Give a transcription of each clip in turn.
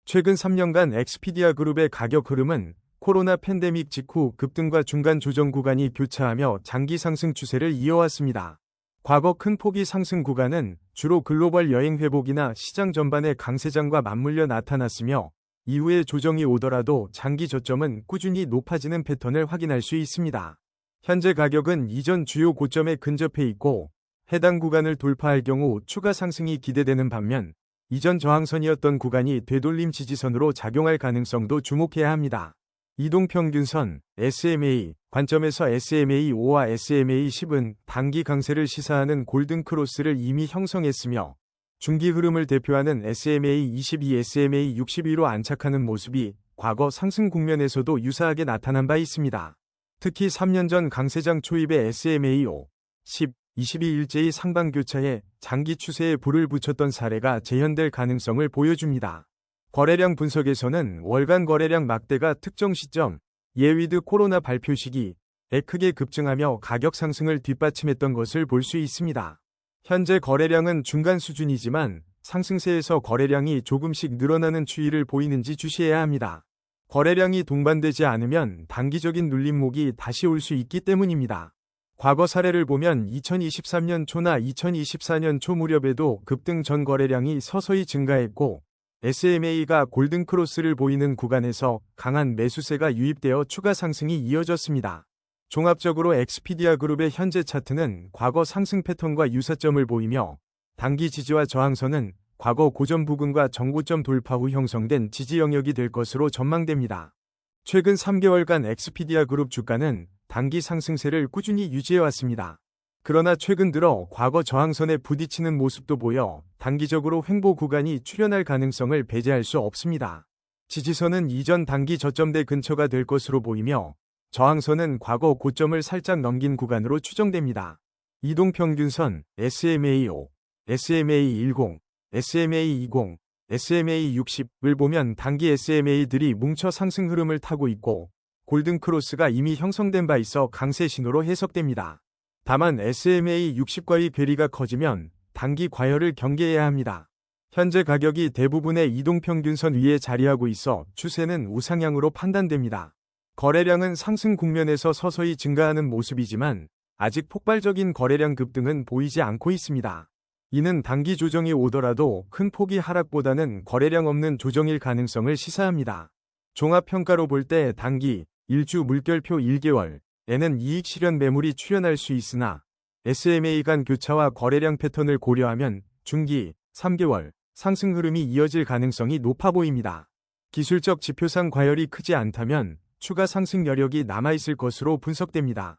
최근 3년간 엑스피디아 그룹의 가격 흐름은 코로나 팬데믹 직후 급등과 중간 조정 구간이 교차하며 장기 상승 추세를 이어왔습니다. 과거 큰 폭의 상승 구간은 주로 글로벌 여행 회복이나 시장 전반의 강세장과 맞물려 나타났으며 이후에 조정이 오더라도 장기 저점은 꾸준히 높아지는 패턴을 확인할 수 있습니다. 현재 가격은 이전 주요 고점에 근접해 있고 해당 구간을 돌파할 경우 추가 상승이 기대되는 반면 이전 저항선이었던 구간이 되돌림 지지선으로 작용할 가능성도 주목해야 합니다. 이동평균선, SMA, 관점에서 SMA5와 SMA10은 단기 강세를 시사하는 골든크로스를 이미 형성했으며 중기 흐름을 대표하는 SMA22, SMA62로 안착하는 모습이 과거 상승 국면에서도 유사하게 나타난 바 있습니다. 특히 3년 전 강세장 초입의 SMA5, 10, 22일째의 상방교차에 장기 추세에 불을 붙였던 사례가 재현될 가능성을 보여줍니다. 거래량 분석에서는 월간 거래량 막대가 특정 시점, 예위드 코로나 발표 시기에 크게 급증하며 가격 상승을 뒷받침했던 것을 볼 수 있습니다. 현재 거래량은 중간 수준이지만 상승세에서 거래량이 조금씩 늘어나는 추이를 보이는지 주시해야 합니다. 거래량이 동반되지 않으면 단기적인 눌림목이 다시 올 수 있기 때문입니다. 과거 사례를 보면 2023년 초나 2024년 초 무렵에도 급등 전 거래량이 서서히 증가했고 SMA가 골든크로스를 보이는 구간에서 강한 매수세가 유입되어 추가 상승이 이어졌습니다. 종합적으로 엑스피디아 그룹의 현재 차트는 과거 상승 패턴과 유사점을 보이며 단기 지지와 저항선은 과거 고점 부근과 정고점 돌파 후 형성된 지지 영역이 될 것으로 전망됩니다. 최근 3개월간 엑스피디아 그룹 주가는 단기 상승세를 꾸준히 유지해왔습니다. 그러나 최근 들어 과거 저항선에 부딪히는 모습도 보여 단기적으로 횡보 구간이 출현할 가능성을 배제할 수 없습니다. 지지선은 이전 단기 저점대 근처가 될 것으로 보이며 저항선은 과거 고점을 살짝 넘긴 구간으로 추정됩니다. 이동평균선, SMA5, SMA10, SMA20, SMA60을 보면 단기 SMA들이 뭉쳐 상승 흐름을 타고 있고 골든크로스가 이미 형성된 바 있어 강세 신호로 해석됩니다. 다만 SMA60과의 괴리가 커지면 단기 과열을 경계해야 합니다. 현재 가격이 대부분의 이동평균선 위에 자리하고 있어 추세는 우상향으로 판단됩니다. 거래량은 상승 국면에서 서서히 증가하는 모습이지만 아직 폭발적인 거래량 급등은 보이지 않고 있습니다. 이는 단기 조정이 오더라도 큰 폭의 하락보다는 거래량 없는 조정일 가능성을 시사합니다. 종합평가로 볼 때 단기, 일주 물결표 1개월에는 이익 실현 매물이 출현할 수 있으나 SMA 간 교차와 거래량 패턴을 고려하면 중기, 3개월 상승 흐름이 이어질 가능성이 높아 보입니다. 기술적 지표상 과열이 크지 않다면 추가 상승 여력이 남아있을 것으로 분석됩니다.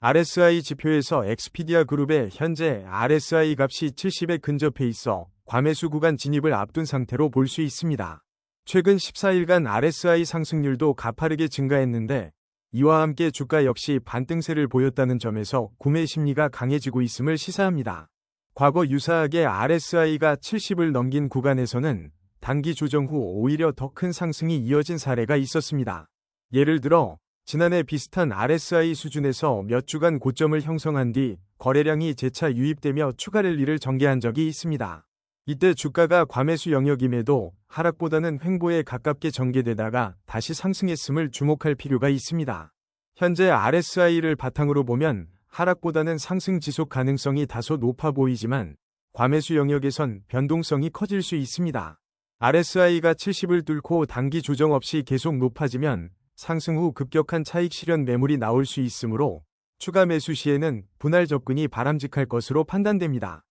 RSI 지표에서 엑스피디아 그룹의 현재 RSI 값이 70에 근접해 있어 과매수 구간 진입을 앞둔 상태로 볼 수 있습니다. 최근 14일간 RSI 상승률도 가파르게 증가했는데 이와 함께 주가 역시 반등세를 보였다는 점에서 구매 심리가 강해지고 있음을 시사합니다. 과거 유사하게 RSI가 70을 넘긴 구간에서는 단기 조정 후 오히려 더 큰 상승이 이어진 사례가 있었습니다. 예를 들어 지난해 비슷한 RSI 수준에서 몇 주간 고점을 형성한 뒤 거래량이 재차 유입되며 추가 랠리를 전개한 적이 있습니다. 이때 주가가 과매수 영역임에도 하락보다는 횡보에 가깝게 전개되다가 다시 상승했음을 주목할 필요가 있습니다. 현재 RSI를 바탕으로 보면 하락보다는 상승 지속 가능성이 다소 높아 보이지만 과매수 영역에선 변동성이 커질 수 있습니다. RSI가 70을 뚫고 단기 조정 없이 계속 높아지면 상승 후 급격한 차익 실현 매물이 나올 수 있으므로 추가 매수 시에는 분할 접근이 바람직할 것으로 판단됩니다.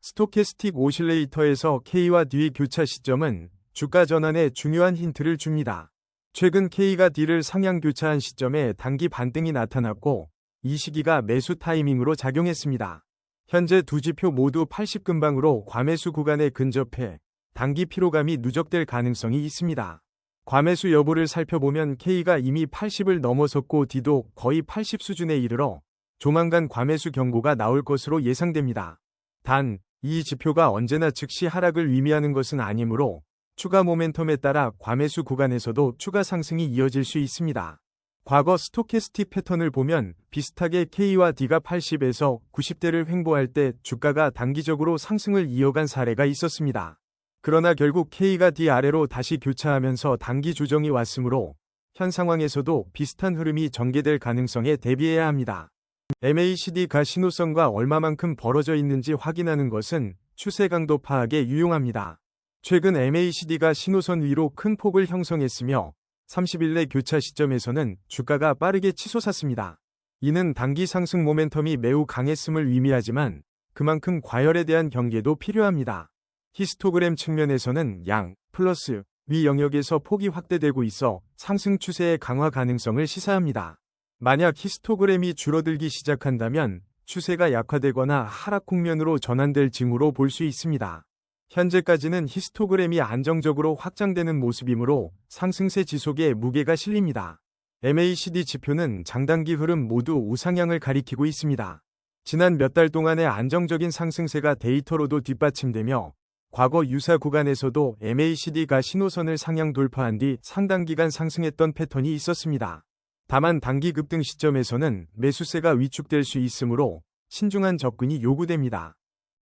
스토캐스틱 오실레이터에서 K와 D의 교차 시점은 주가 전환에 중요한 힌트를 줍니다. 최근 K가 D를 상향 교차한 시점에 단기 반등이 나타났고 이 시기가 매수 타이밍으로 작용했습니다. 현재 두 지표 모두 80근방으로 과매수 구간에 근접해 단기 피로감이 누적될 가능성이 있습니다. 과매수 여부를 살펴보면 K가 이미 80을 넘어섰고 D도 거의 80 수준에 이르러 조만간 과매수 경고가 나올 것으로 예상됩니다. 단, 이 지표가 언제나 즉시 하락을 의미하는 것은 아니므로 추가 모멘텀에 따라 과매수 구간에서도 추가 상승이 이어질 수 있습니다. 과거 스토캐스틱 패턴을 보면 비슷하게 K와 D가 80에서 90대를 횡보할 때 주가가 단기적으로 상승을 이어간 사례가 있었습니다. 그러나 결국 K가 D 아래로 다시 교차하면서 단기 조정이 왔으므로 현 상황에서도 비슷한 흐름이 전개될 가능성에 대비해야 합니다. MACD가 신호선과 얼마만큼 벌어져 있는지 확인하는 것은 추세 강도 파악에 유용합니다. 최근 MACD가 신호선 위로 큰 폭을 형성했으며 30일내 교차 시점에서는 주가가 빠르게 치솟았습니다. 이는 단기 상승 모멘텀이 매우 강했음을 의미하지만 그만큼 과열에 대한 경계도 필요합니다. 히스토그램 측면에서는 양, 플러스, 위 영역에서 폭이 확대되고 있어 상승 추세의 강화 가능성을 시사합니다. 만약 히스토그램이 줄어들기 시작한다면 추세가 약화되거나 하락 국면으로 전환될 징후로 볼 수 있습니다. 현재까지는 히스토그램이 안정적으로 확장되는 모습이므로 상승세 지속에 무게가 실립니다. MACD 지표는 장단기 흐름 모두 우상향을 가리키고 있습니다. 지난 몇 달 동안의 안정적인 상승세가 데이터로도 뒷받침되며 과거 유사 구간에서도 MACD가 신호선을 상향 돌파한 뒤 상당 기간 상승했던 패턴이 있었습니다. 다만 단기 급등 시점에서는 매수세가 위축될 수 있으므로 신중한 접근이 요구됩니다.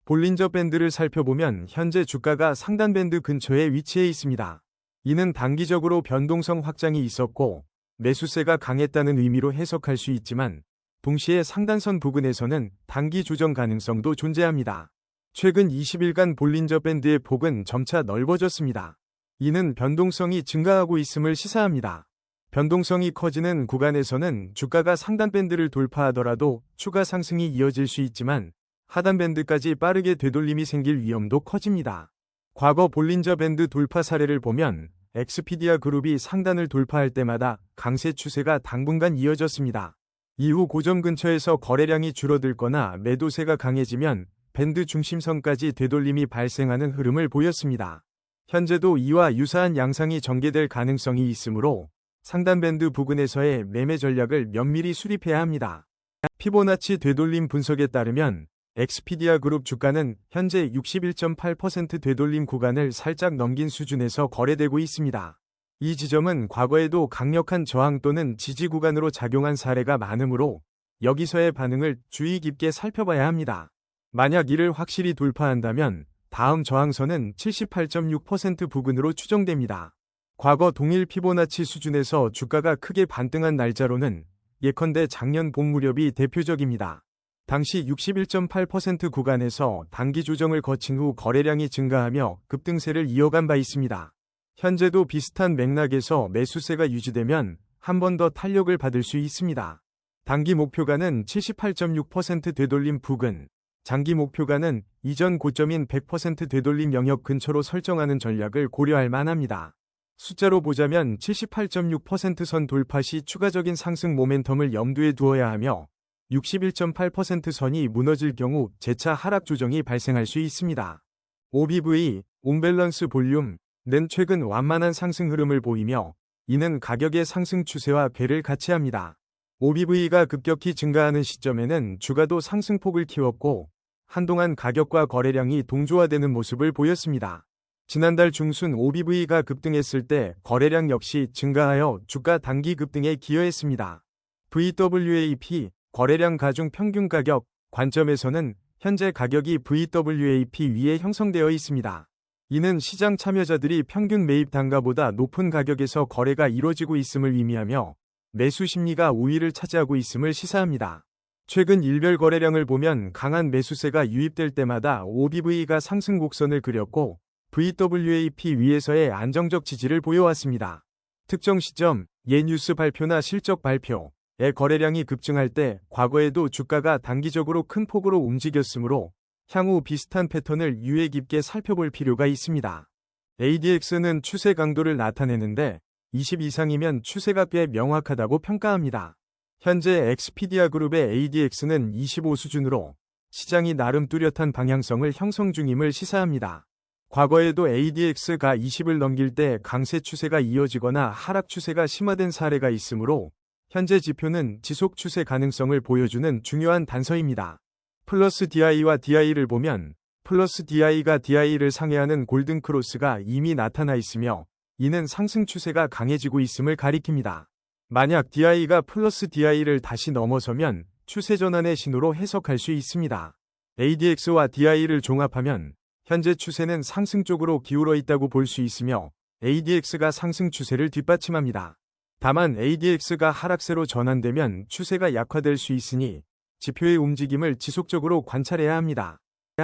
볼린저 밴드를 살펴보면 현재 주가가 상단 밴드 근처에 위치해 있습니다. 이는 단기적으로 변동성 확장이 있었고 매수세가 강했다는 의미로 해석할 수 있지만 동시에 상단선 부근에서는 단기 조정 가능성도 존재합니다. 최근 20일간 볼린저 밴드의 폭은 점차 넓어졌습니다. 이는 변동성이 증가하고 있음을 시사합니다. 변동성이 커지는 구간에서는 주가가 상단 밴드를 돌파하더라도 추가 상승이 이어질 수 있지만 하단 밴드까지 빠르게 되돌림이 생길 위험도 커집니다. 과거 볼린저 밴드 돌파 사례를 보면 엑스피디아 그룹이 상단을 돌파할 때마다 강세 추세가 당분간 이어졌습니다. 이후 고점 근처에서 거래량이 줄어들거나 매도세가 강해지면 밴드 중심선까지 되돌림이 발생하는 흐름을 보였습니다. 현재도 이와 유사한 양상이 전개될 가능성이 있으므로 상단 밴드 부근에서의 매매 전략을 면밀히 수립해야 합니다. 피보나치 되돌림 분석에 따르면 엑스피디아 그룹 주가는 현재 61.8% 되돌림 구간을 살짝 넘긴 수준에서 거래되고 있습니다. 이 지점은 과거에도 강력한 저항 또는 지지 구간으로 작용한 사례가 많으므로 여기서의 반응을 주의 깊게 살펴봐야 합니다. 만약 이를 확실히 돌파한다면 다음 저항선은 78.6% 부근으로 추정됩니다. 과거 동일 피보나치 수준에서 주가가 크게 반등한 날짜로는 예컨대 작년 봄 무렵이 대표적입니다. 당시 61.8% 구간에서 단기 조정을 거친 후 거래량이 증가하며 급등세를 이어간 바 있습니다. 현재도 비슷한 맥락에서 매수세가 유지되면 한 번 더 탄력을 받을 수 있습니다. 단기 목표가는 78.6% 되돌림 부근, 장기 목표가는 이전 고점인 100% 되돌림 영역 근처로 설정하는 전략을 고려할 만합니다. 숫자로 보자면 78.6% 선 돌파 시 추가적인 상승 모멘텀을 염두에 두어야 하며 61.8% 선이 무너질 경우 재차 하락 조정이 발생할 수 있습니다. OBV, 온밸런스 볼륨, 는 최근 완만한 상승 흐름을 보이며 이는 가격의 상승 추세와 궤를 같이 합니다. OBV가 급격히 증가하는 시점에는 주가도 상승폭을 키웠고 한동안 가격과 거래량이 동조화되는 모습을 보였습니다. 지난달 중순 OBV가 급등했을 때 거래량 역시 증가하여 주가 단기 급등에 기여했습니다. VWAP, 거래량 가중 평균 가격 관점에서는 현재 가격이 VWAP 위에 형성되어 있습니다. 이는 시장 참여자들이 평균 매입 단가보다 높은 가격에서 거래가 이루어지고 있음을 의미하며 매수 심리가 우위를 차지하고 있음을 시사합니다. 최근 일별 거래량을 보면 강한 매수세가 유입될 때마다 OBV가 상승 곡선을 그렸고 VWAP 위에서의 안정적 지지를 보여왔습니다. 특정 시점, 예 뉴스 발표나 실적 발표의 거래량이 급증할 때 과거에도 주가가 단기적으로 큰 폭으로 움직였으므로 향후 비슷한 패턴을 유의 깊게 살펴볼 필요가 있습니다. ADX는 추세 강도를 나타내는데 20 이상이면 추세가 꽤 명확하다고 평가합니다. 현재 엑스피디아 그룹의 ADX는 25 수준으로 시장이 나름 뚜렷한 방향성을 형성 중임을 시사합니다. 과거에도 ADX가 20을 넘길 때 강세 추세가 이어지거나 하락 추세가 심화된 사례가 있으므로 현재 지표는 지속 추세 가능성을 보여주는 중요한 단서입니다. 플러스 DI와 DI를 보면 플러스 DI가 DI를 상회하는 골든 크로스가 이미 나타나 있으며 이는 상승 추세가 강해지고 있음을 가리킵니다. 만약 DI가 플러스 DI를 다시 넘어서면 추세 전환의 신호로 해석할 수 있습니다. ADX와 DI를 종합하면 현재 추세는 상승 쪽으로 기울어 있다고 볼 수 있으며 ADX가 상승 추세를 뒷받침합니다. 다만 ADX가 하락세로 전환되면 추세가 약화될 수 있으니 지표의 움직임을 지속적으로 관찰해야 합니다.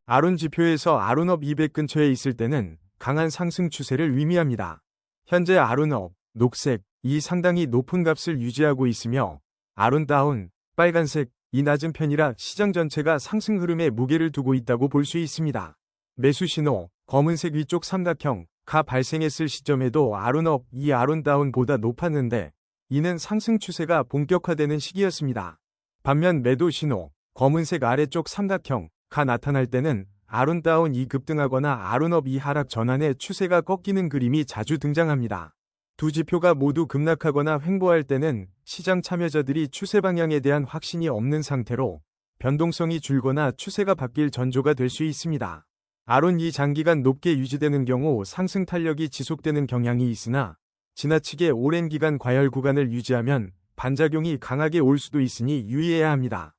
아론 지표에서 아론업 200 근처에 있을 때는 강한 상승 추세를 의미합니다. 현재 아론업, 녹색이 상당히 높은 값을 유지하고 있으며 아론다운, 빨간색, 이 낮은 편이라 시장 전체가 상승 흐름에 무게를 두고 있다고 볼 수 있습니다. 매수 신호, 검은색 위쪽 삼각형가 발생했을 시점에도 아론업, 이 아론다운보다 높았는데 이는 상승 추세가 본격화되는 시기였습니다. 반면 매도 신호, 검은색 아래쪽 삼각형가 나타날 때는 아론다운 이 급등하거나 아론업 이 하락 전환에 추세가 꺾이는 그림이 자주 등장합니다. 두 지표가 모두 급락하거나 횡보할 때는 시장 참여자들이 추세 방향에 대한 확신이 없는 상태로 변동성이 줄거나 추세가 바뀔 전조가 될 수 있습니다. 아론 2 장기간 높게 유지되는 경우 상승 탄력이 지속되는 경향이 있으나 지나치게 오랜 기간 과열 구간을 유지하면 반작용이 강하게 올 수도 있으니 유의해야 합니다.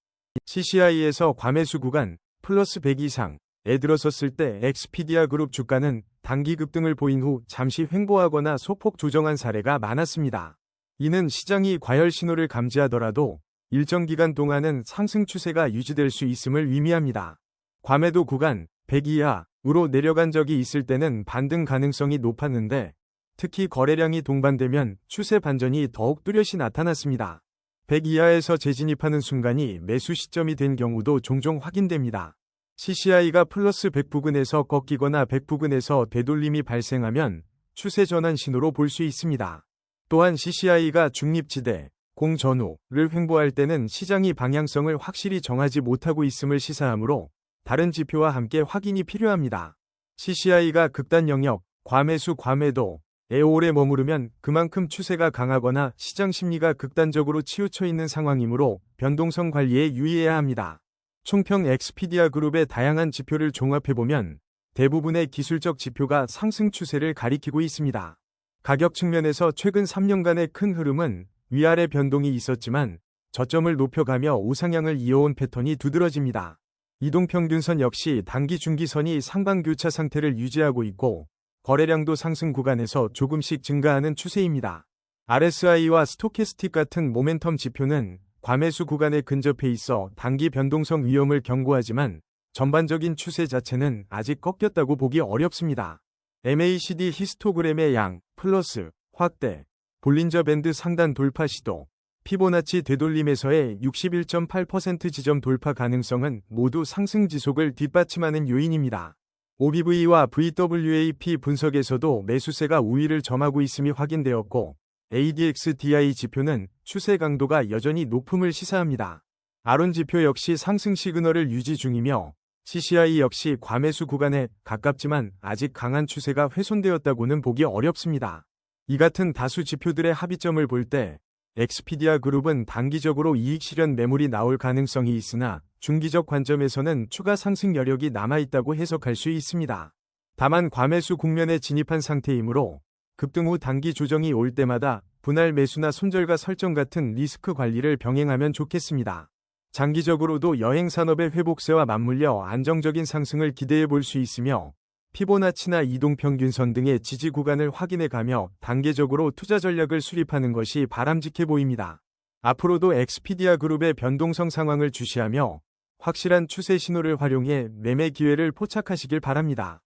CCI에서 과매수 구간 플러스 100 이상에 들어섰을 때 엑스피디아 그룹 주가는 단기 급등을 보인 후 잠시 횡보하거나 소폭 조정한 사례가 많았습니다. 이는 시장이 과열 신호를 감지하더라도 일정 기간 동안은 상승 추세가 유지될 수 있음을 의미합니다. 과매도 구간 100 이하로 내려간 적이 있을 때는 반등 가능성이 높았는데 특히 거래량이 동반되면 추세 반전이 더욱 뚜렷이 나타났습니다. 100 이하에서 재진입하는 순간이 매수 시점이 된 경우도 종종 확인됩니다. CCI가 플러스 100 부근에서 꺾이거나 100 부근에서 되돌림이 발생하면 추세 전환 신호로 볼 수 있습니다. 또한 CCI가 중립지대, 공전후를 횡보할 때는 시장이 방향성을 확실히 정하지 못하고 있음을 시사하므로 다른 지표와 함께 확인이 필요합니다. CCI가 극단 영역, 과매수 과매도에 오래 머무르면 그만큼 추세가 강하거나 시장 심리가 극단적으로 치우쳐 있는 상황이므로 변동성 관리에 유의해야 합니다. 총평 엑스피디아 그룹의 다양한 지표를 종합해보면 대부분의 기술적 지표가 상승 추세를 가리키고 있습니다. 가격 측면에서 최근 3년간의 큰 흐름은 위아래 변동이 있었지만 저점을 높여가며 우상향을 이어온 패턴이 두드러집니다. 이동평균선 역시 단기 중기선이 상방교차 상태를 유지하고 있고 거래량도 상승 구간에서 조금씩 증가하는 추세입니다. RSI와 스토캐스틱 같은 모멘텀 지표는 과매수 구간에 근접해 있어 단기 변동성 위험을 경고하지만 전반적인 추세 자체는 아직 꺾였다고 보기 어렵습니다. MACD 히스토그램의 양, 플러스, 확대, 볼린저 밴드 상단 돌파 시도, 피보나치 되돌림에서의 61.8% 지점 돌파 가능성은 모두 상승 지속을 뒷받침하는 요인입니다. OBV와 VWAP 분석에서도 매수세가 우위를 점하고 있음이 확인되었고 ADX-DI 지표는 추세 강도가 여전히 높음을 시사합니다. 아론 지표 역시 상승 시그널을 유지 중이며 CCI 역시 과매수 구간에 가깝지만 아직 강한 추세가 훼손되었다고는 보기 어렵습니다. 이 같은 다수 지표들의 합의점을 볼 때 엑스피디아 그룹은 단기적으로 이익 실현 매물이 나올 가능성이 있으나 중기적 관점에서는 추가 상승 여력이 남아있다고 해석할 수 있습니다. 다만 과매수 국면에 진입한 상태이므로 급등 후 단기 조정이 올 때마다 분할 매수나 손절가 설정 같은 리스크 관리를 병행하면 좋겠습니다. 장기적으로도 여행산업의 회복세와 맞물려 안정적인 상승을 기대해 볼 수 있으며 피보나치나 이동평균선 등의 지지 구간을 확인해가며 단계적으로 투자 전략을 수립하는 것이 바람직해 보입니다. 앞으로도 엑스피디아 그룹의 변동성 상황을 주시하며 확실한 추세 신호를 활용해 매매 기회를 포착하시길 바랍니다.